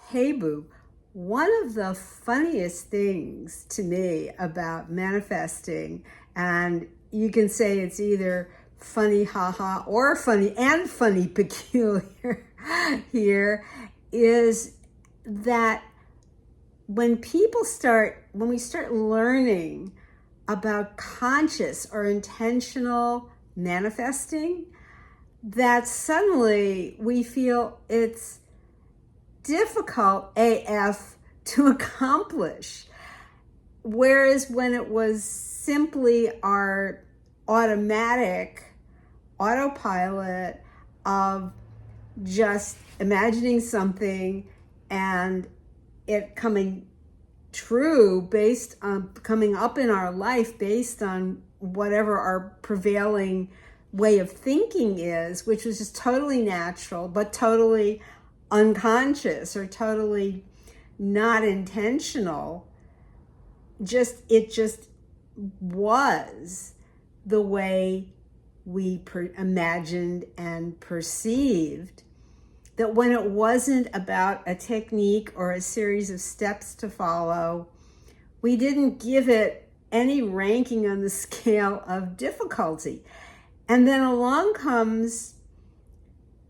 Hey Boo, one of the funniest things to me about manifesting, and you can say it's either funny haha or funny and funny peculiar here, is that when we start learning about conscious or intentional manifesting, that suddenly we feel it's difficult AF to accomplish. Whereas when it was simply our automatic autopilot of just imagining something and it coming true based on coming up in our life based on whatever our prevailing way of thinking is, which was just totally natural, but totally unconscious or totally not intentional. It just was the way we imagined and perceived. That when it wasn't about a technique or a series of steps to follow, we didn't give it any ranking on the scale of difficulty. And then along comes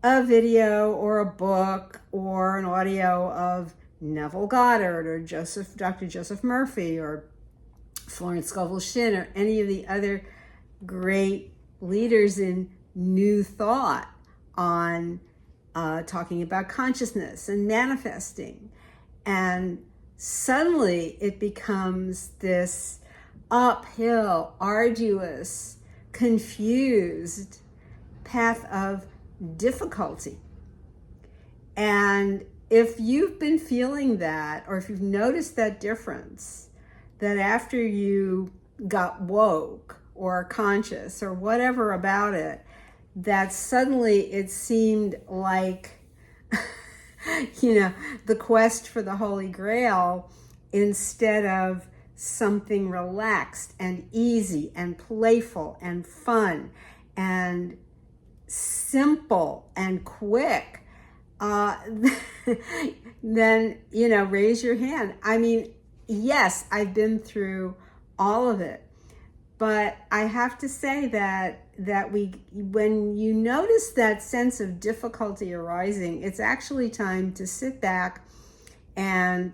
a video or a book or an audio of Neville Goddard or Dr. Joseph Murphy or Florence Scovel Shinn or any of the other great leaders in New Thought on talking about consciousness and manifesting. And suddenly it becomes this uphill, arduous, confused path of difficulty. And if you've been feeling that, or if you've noticed that difference, that after you got woke or conscious or whatever about it, that suddenly it seemed like, the quest for the Holy Grail instead of something relaxed and easy and playful and fun and simple and quick, then, raise your hand. I mean, yes, I've been through all of it, but I have to say that when you notice that sense of difficulty arising, it's actually time to sit back and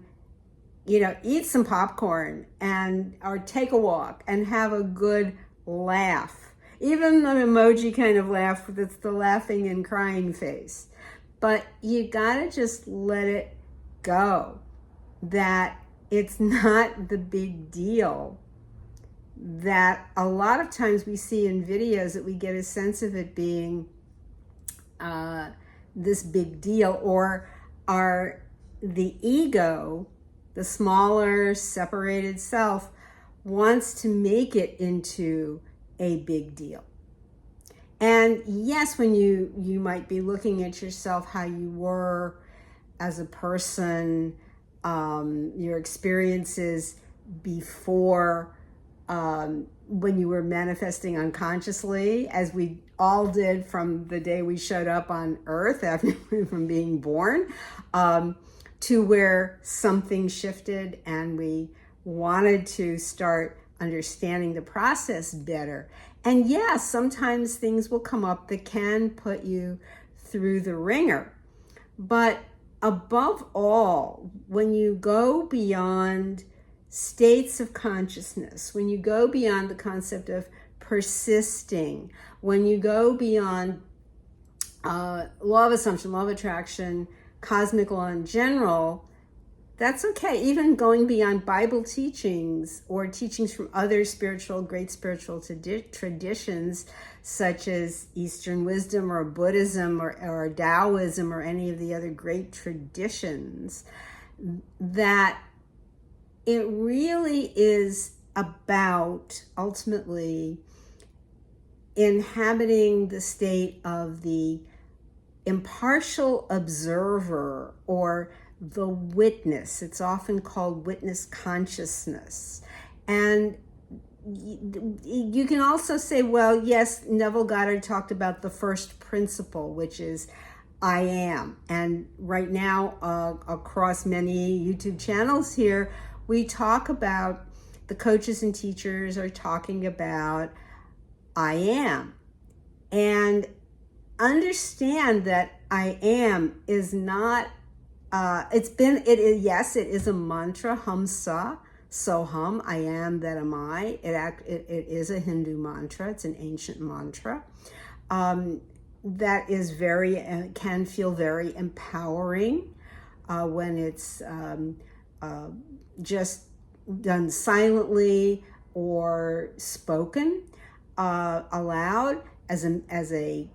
eat some popcorn or take a walk and have a good laugh. Even an emoji kind of laugh that's the laughing and crying face. But you gotta just let it go. That it's not the big deal that a lot of times we see in videos, that we get a sense of it being this big deal, or the ego, the smaller separated self, wants to make it into a big deal. And yes, when you might be looking at yourself, how you were as a person, your experiences before, when you were manifesting unconsciously, as we all did from the day we showed up on Earth from being born, to where something shifted and we wanted to start understanding the process better. And yes, sometimes things will come up that can put you through the ringer. But above all, when you go beyond states of consciousness, when you go beyond the concept of persisting, when you go beyond law of assumption, law of attraction, cosmic law in general, that's okay. Even going beyond Bible teachings or teachings from other great spiritual traditions, such as Eastern wisdom or Buddhism or Taoism or any of the other great traditions, that it really is about ultimately inhabiting the state of the impartial observer or the witness. It's often called witness consciousness. And you can also say, well, yes, Neville Goddard talked about the first principle, which is I am. And right now, across many YouTube channels here, we talk about, the coaches and teachers are talking about I am. And understand that I am is not, yes, it is a mantra, Hamsa, Soham, I am that am I. It is a Hindu mantra, it's an ancient mantra. That is can feel very empowering when it's just done silently or spoken aloud as a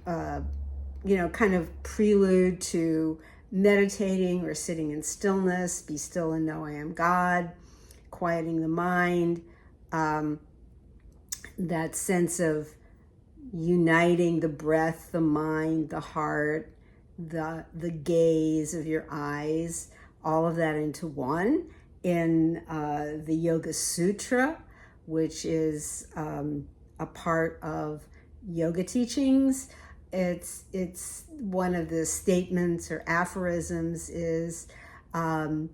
kind of prelude to meditating or sitting in stillness. Be still and know I am God, quieting the mind, that sense of uniting the breath, the mind, the heart, the gaze of your eyes, all of that into one in the Yoga Sutra, which is a part of yoga teachings. It's one of the statements or aphorisms is yoga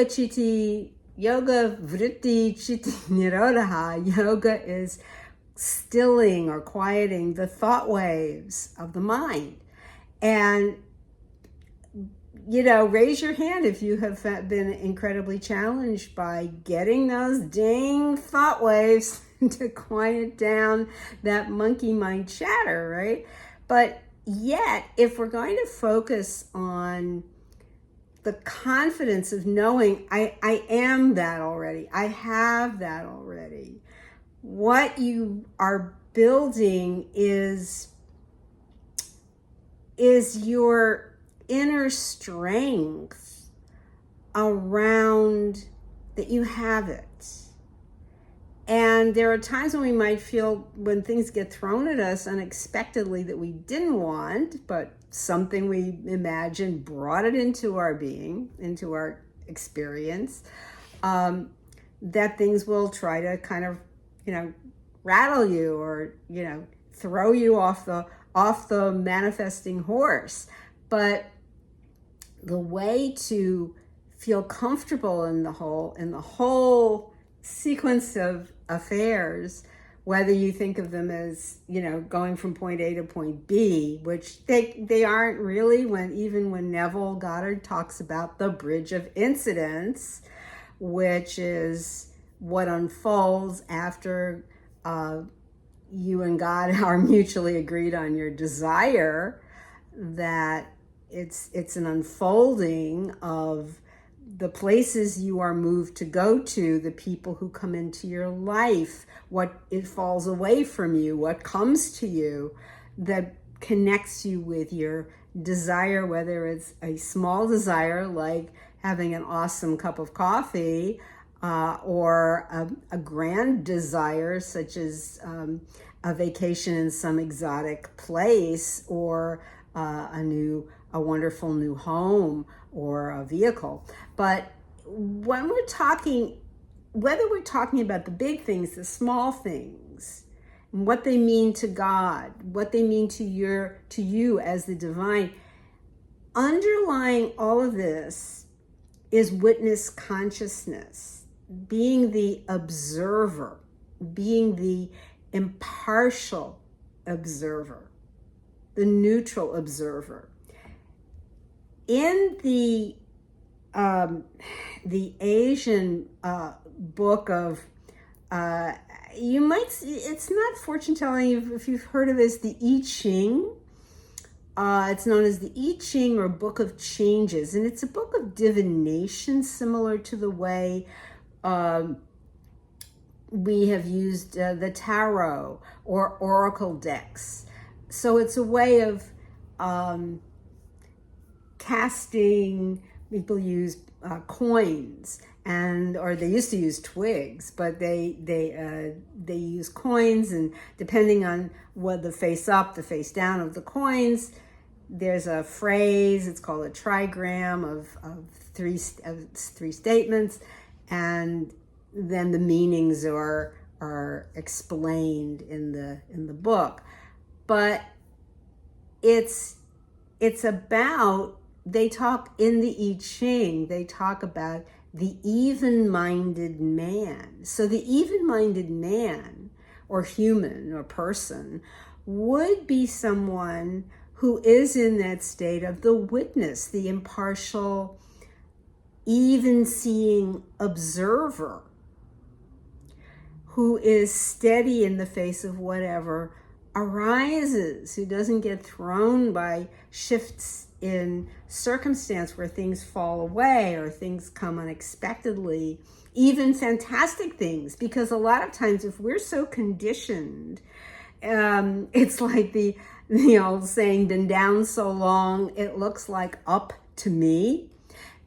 vritti chitti nirodha. Yoga is stilling or quieting the thought waves of the mind. And raise your hand if you have been incredibly challenged by getting those dang thought waves to quiet down that monkey mind chatter, right? But yet, if we're going to focus on the confidence of knowing I am that already, I have that already, what you are building is your inner strength around that you have it. And there are times when we might feel, when things get thrown at us unexpectedly that we didn't want, but something we imagined brought it into our being, into our experience, that things will try to kind of, rattle you or, throw you off the manifesting horse. But the way to feel comfortable in the whole sequence of affairs, whether you think of them as, going from point A to point B, which they aren't really, even when Neville Goddard talks about the bridge of incidents, which is what unfolds after you and God are mutually agreed on your desire, that it's an unfolding of the places you are moved to go to, the people who come into your life, what it falls away from you, what comes to you that connects you with your desire, whether it's a small desire like having an awesome cup of coffee, or a grand desire such as a vacation in some exotic place, or a wonderful new home or a vehicle. But when we're talking, whether we're talking about the big things, the small things, and what they mean to God, what they mean to you as the divine, underlying all of this is witness consciousness, being the observer, being the impartial observer, the neutral observer. In the Asian book of, it's not fortune telling if you've heard of this, the I Ching. It's known as the I Ching or Book of Changes, and it's a book of divination, similar to the way we have used the tarot or oracle decks. So it's a way of casting. People use coins, or they used to use twigs, but they use coins, and depending on what the face up, the face down of the coins, there's a phrase. It's called a trigram of three statements, and then the meanings are explained in the book. But it's it's about, they talk in the I Ching, they talk about the even-minded man. So the even-minded man, or human, or person, would be someone who is in that state of the witness, the impartial, even-seeing observer, who is steady in the face of whatever arises, who doesn't get thrown by shifts in circumstance where things fall away or things come unexpectedly, even fantastic things. Because a lot of times, if we're so conditioned, it's like the old saying, been down so long, it looks like up to me.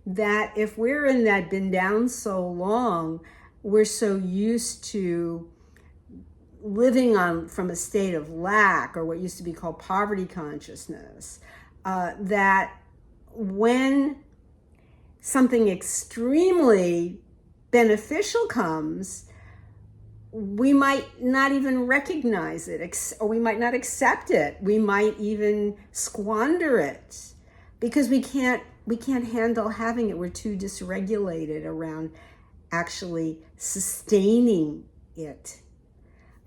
That if we're in that been down so long, we're so used to living on from a state of lack, or what used to be called poverty consciousness, that when something extremely beneficial comes, we might not even recognize it, or we might not accept it. We might even squander it because we can't handle having it. We're too dysregulated around actually sustaining it,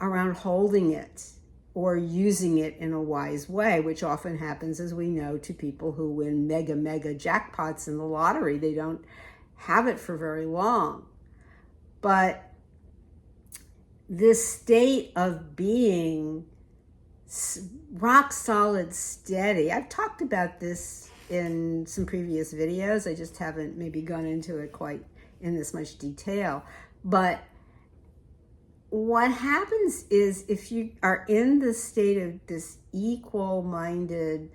around holding it, or using it in a wise way, which often happens, as we know, to people who win mega jackpots in the lottery. They don't have it for very long. But this state of being rock solid, steady, I've talked about this in some previous videos. I just haven't maybe gone into it quite in this much detail. But what happens is, if you are in the state of this equal-minded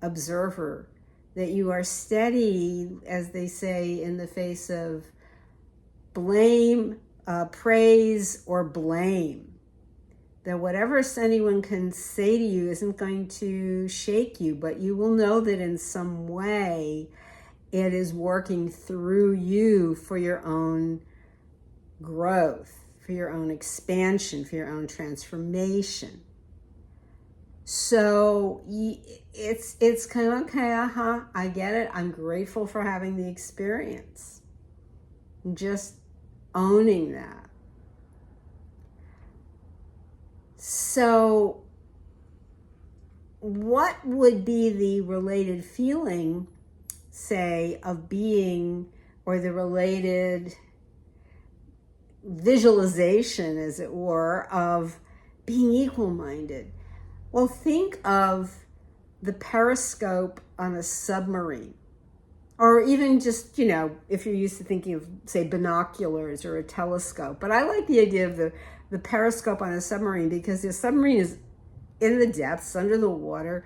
observer, that you are steady, as they say, in the face of blame, praise, or blame, that whatever anyone can say to you isn't going to shake you, but you will know that in some way it is working through you for your own growth, for your own expansion, for your own transformation. So it's kind of, okay, I get it. I'm grateful for having the experience. Just owning that. So what would be the related feeling, say, of being, or the related visualization, as it were, of being equal-minded? Well, think of the periscope on a submarine, or even just, if you're used to thinking of, say, binoculars or a telescope. But I like the idea of the periscope on a submarine, because the submarine is in the depths, under the water,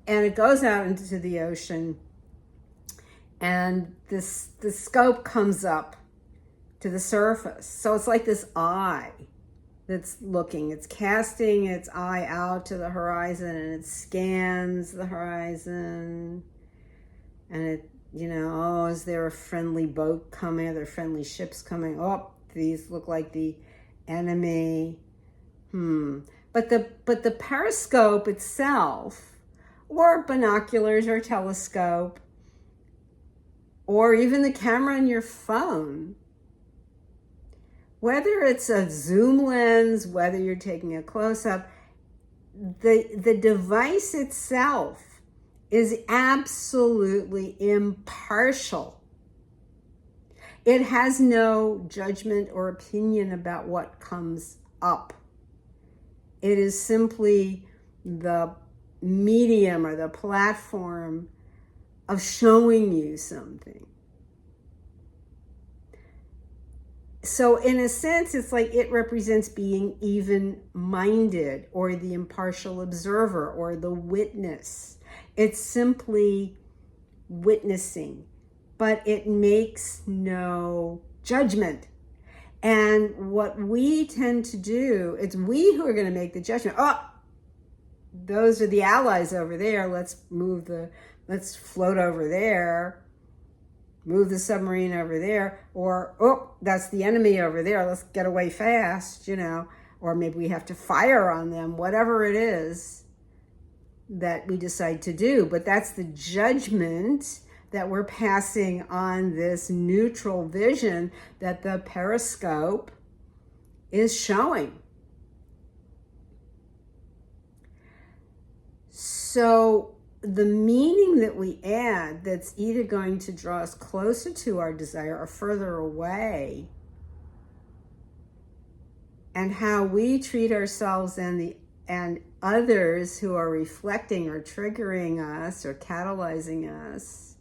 and it goes out into the ocean, and the scope comes up to the surface. So it's like this eye that's looking. It's casting its eye out to the horizon, and it scans the horizon, and it, is there a friendly boat coming? Are there friendly ships coming? Oh, these look like the enemy. But the periscope itself, or binoculars or telescope, or even the camera on your phone, whether it's a zoom lens, whether you're taking a close-up, the device itself is absolutely impartial. It has no judgment or opinion about what comes up. It is simply the medium or the platform of showing you something. So in a sense, it's like it represents being even-minded, or the impartial observer, or the witness. It's simply witnessing, but it makes no judgment. And what we tend to do, it's we who are going to make the judgment. Oh, those are the allies over there. Let's float over there, move the submarine over there, or, oh, that's the enemy over there. Let's get away fast, or maybe we have to fire on them, whatever it is. that we decide to do, but that's the judgment that we're passing on this neutral vision that the Periscope is showing. So the meaning that we add that's either going to draw us closer to our desire or further away, and how we treat ourselves and others who are reflecting or triggering us or catalyzing us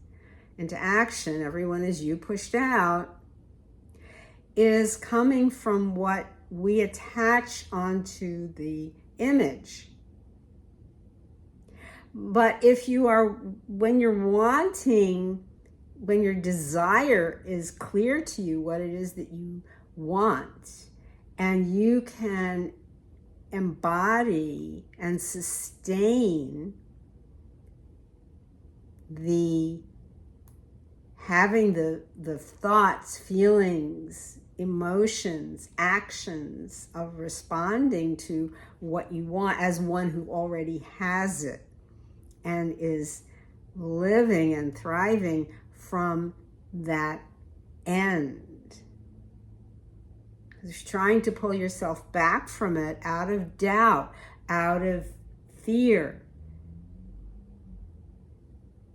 into action, everyone is you pushed out, is coming from what we attach onto the image. But if you are, when your desire is clear to you what it is that you want, and you can embody and sustain having the thoughts, feelings, emotions, actions of responding to what you want as one who already has it and is living and thriving from that end. Because trying to pull yourself back from it out of doubt, out of fear,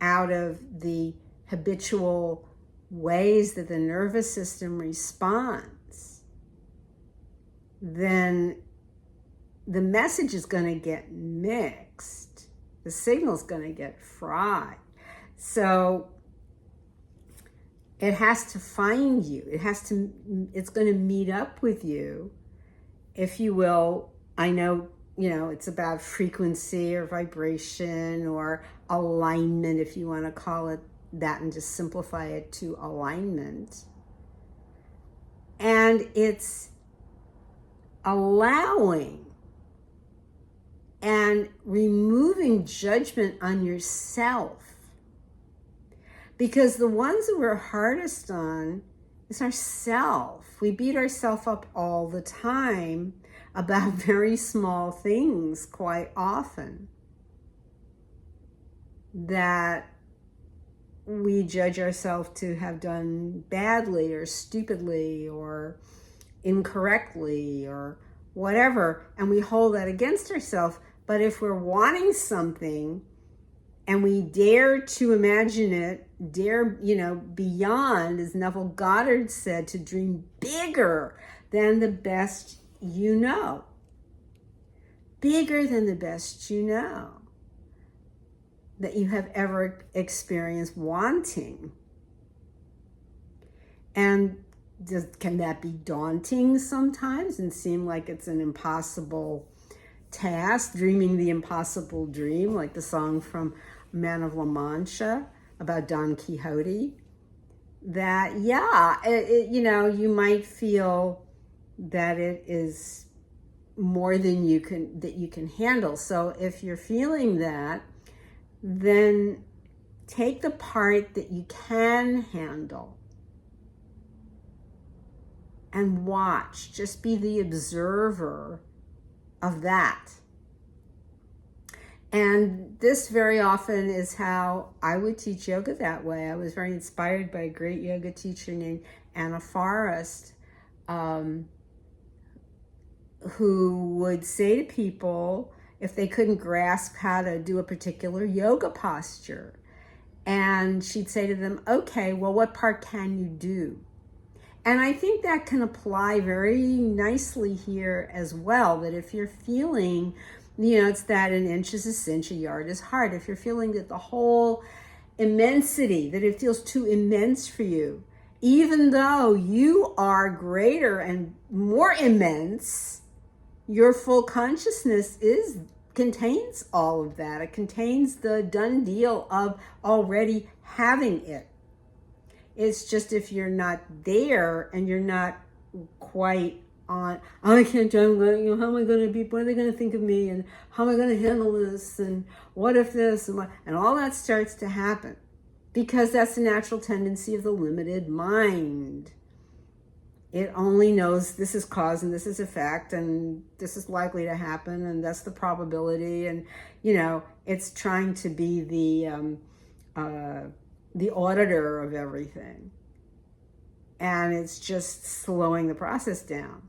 out of the habitual ways that the nervous system responds, then the message is going to get mixed. The signal's going to get fried. So it has to find you. It's going to meet up with you, if you will. I know, it's about frequency or vibration or alignment, if you want to call it that, and just simplify it to alignment. And it's allowing and removing judgment on yourself. Because the ones that we're hardest on is ourself. We beat ourselves up all the time about very small things quite often, that we judge ourselves to have done badly or stupidly or incorrectly or whatever, and we hold that against ourselves. But if we're wanting something and we dare to imagine it, beyond, as Neville Goddard said, to dream bigger than the best you know. Bigger than the best you know that you have ever experienced wanting. And can that be daunting sometimes and seem like it's an impossible task, dreaming the impossible dream, like the song from Man of La Mancha about Don Quixote? That, you might feel that it is more than you can handle. So if you're feeling that, then take the part that you can handle and watch. Just be the observer of that. And this very often is how I would teach yoga that way. I was very inspired by a great yoga teacher named Anna Forrest, who would say to people, if they couldn't grasp how to do a particular yoga posture, and she'd say to them, okay, well, what part can you do? And I think that can apply very nicely here as well, that if you're feeling, it's that an inch is a cinch, a yard is hard. If you're feeling that the whole immensity, that it feels too immense for you, even though you are greater and more immense, your full consciousness contains all of that. It contains the done deal of already having it. It's just if you're not there and you're not quite on, I can't do it, how am I going to be, what are they going to think of me, and how am I going to handle this, and what if this, and all that starts to happen, because that's the natural tendency of the limited mind. It only knows this is cause and this is effect and this is likely to happen and that's the probability, and It's trying to be the auditor of everything. And it's just slowing the process down.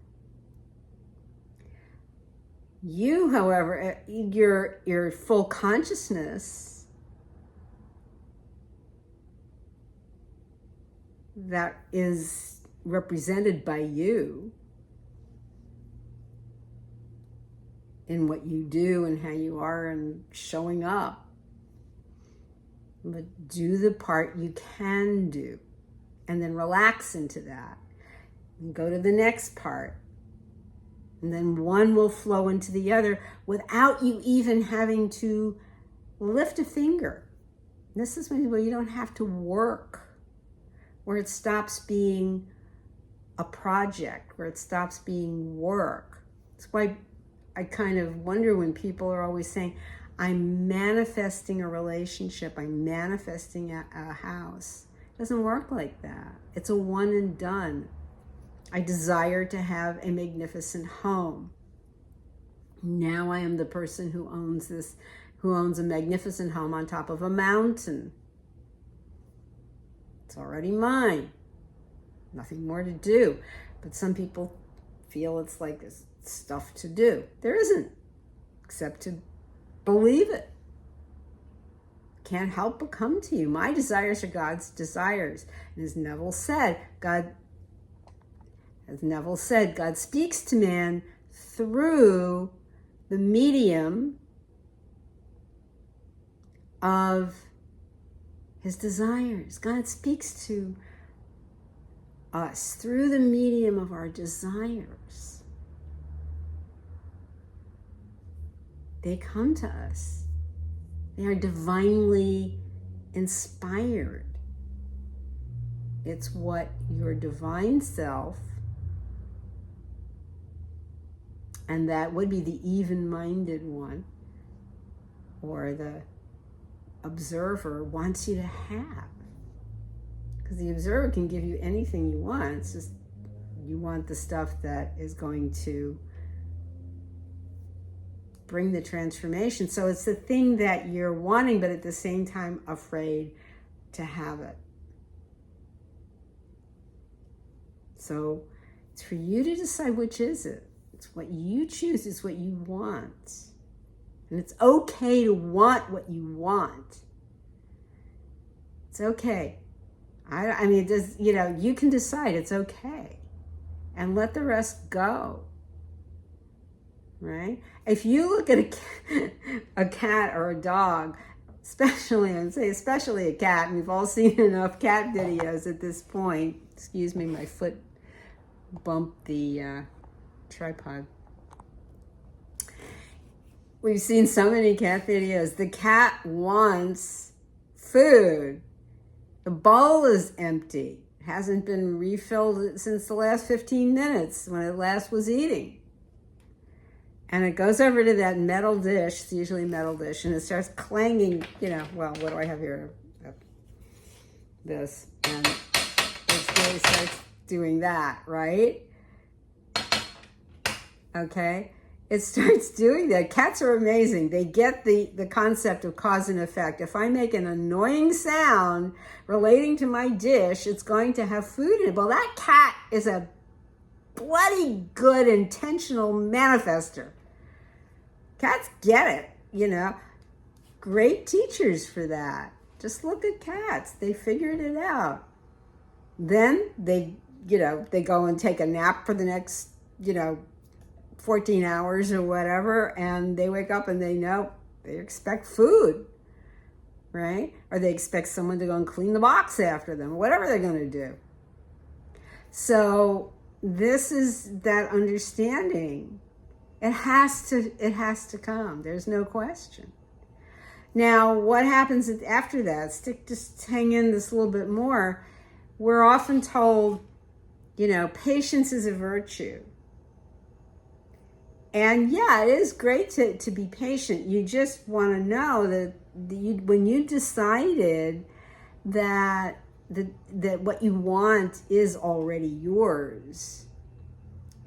You, however, your full consciousness that is represented by you in what you do and how you are and showing up. But do the part you can do and then relax into that and go to the next part. And then one will flow into the other without you even having to lift a finger. This is where you don't have to work, where it stops being a project, where it stops being work. That's why I kind of wonder when people are always saying, I'm manifesting a relationship, I'm manifesting a house. It doesn't work like that. It's a one and done. I desire to have a magnificent home. Now I am the person who owns a magnificent home on top of a mountain. It's already mine. Nothing more to do. But some people feel it's like this stuff to do. There isn't, except to believe it. Can't help but come to you. My desires are God's desires. And as Neville said, God speaks to man through the medium of his desires. God speaks to us through the medium of our desires. They come to us. They are divinely inspired. It's what your divine self, and that would be the even-minded one, or the observer, wants you to have. Because the observer can give you anything you want. It's just you want the stuff that is going to bring the transformation. So it's the thing that you're wanting, but at the same time afraid to have it. So it's for you to decide which is it. It's what you choose. It's what you want. And it's okay to want what you want. It's okay. I mean, it does, you can decide it's okay. And let the rest go. Right? If you look at a cat or a dog, especially a cat, and we've all seen enough cat videos at this point. Excuse me, my foot bumped the tripod. We've seen so many cat videos. The cat wants food. The bowl is empty. It hasn't been refilled since the last 15 minutes when it last was eating. And it goes over to that metal dish, it's usually a metal dish, and it starts clanging, well, what do I have here? This. And it really starts doing that, right? Okay? It starts doing that. Cats are amazing. They get the concept of cause and effect. If I make an annoying sound relating to my dish, it's going to have food in it. Well, that cat is a bloody good intentional manifester. Cats get it, Great teachers for that. Just look at cats. They figured it out. Then they go and take a nap for the next, 14 hours or whatever, and they wake up and they know they expect food, right? Or they expect someone to go and clean the box after them, whatever they're going to do. So this is that understanding. It has to come. There's no question. Now, what happens after that? Just hang in this a little bit more. We're often told, patience is a virtue. And yeah, it is great to be patient. You just want to know that when you decided that what you want is already yours,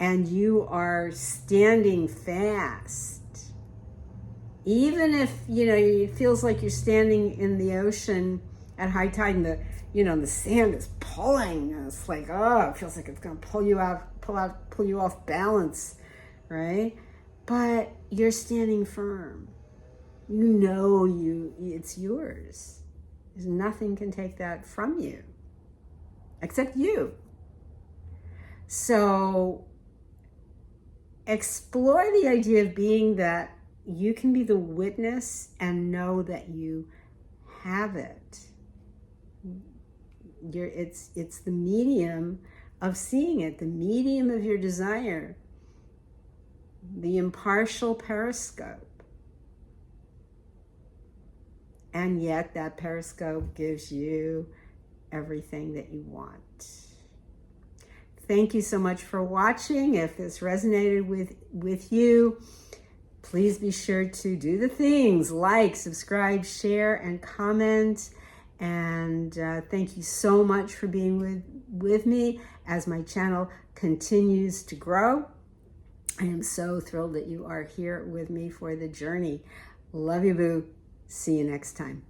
and you are standing fast Even if, it feels like you're standing in the ocean at high tide and the sand is pulling. It's like, oh, it feels like it's going to pull you off balance, right? But you're standing firm. It's yours. There's nothing can take that from you except you. So explore the idea of being that you can be the witness and know that you have it. It's the medium of seeing it, the medium of your desire, the impartial periscope. And yet that periscope gives you everything that you want. Thank you so much for watching. If this resonated with you, please be sure to do the things like, subscribe, share, and comment. And thank you so much for being with me as my channel continues to grow. I am so thrilled that you are here with me for the journey. Love you, boo. See you next time.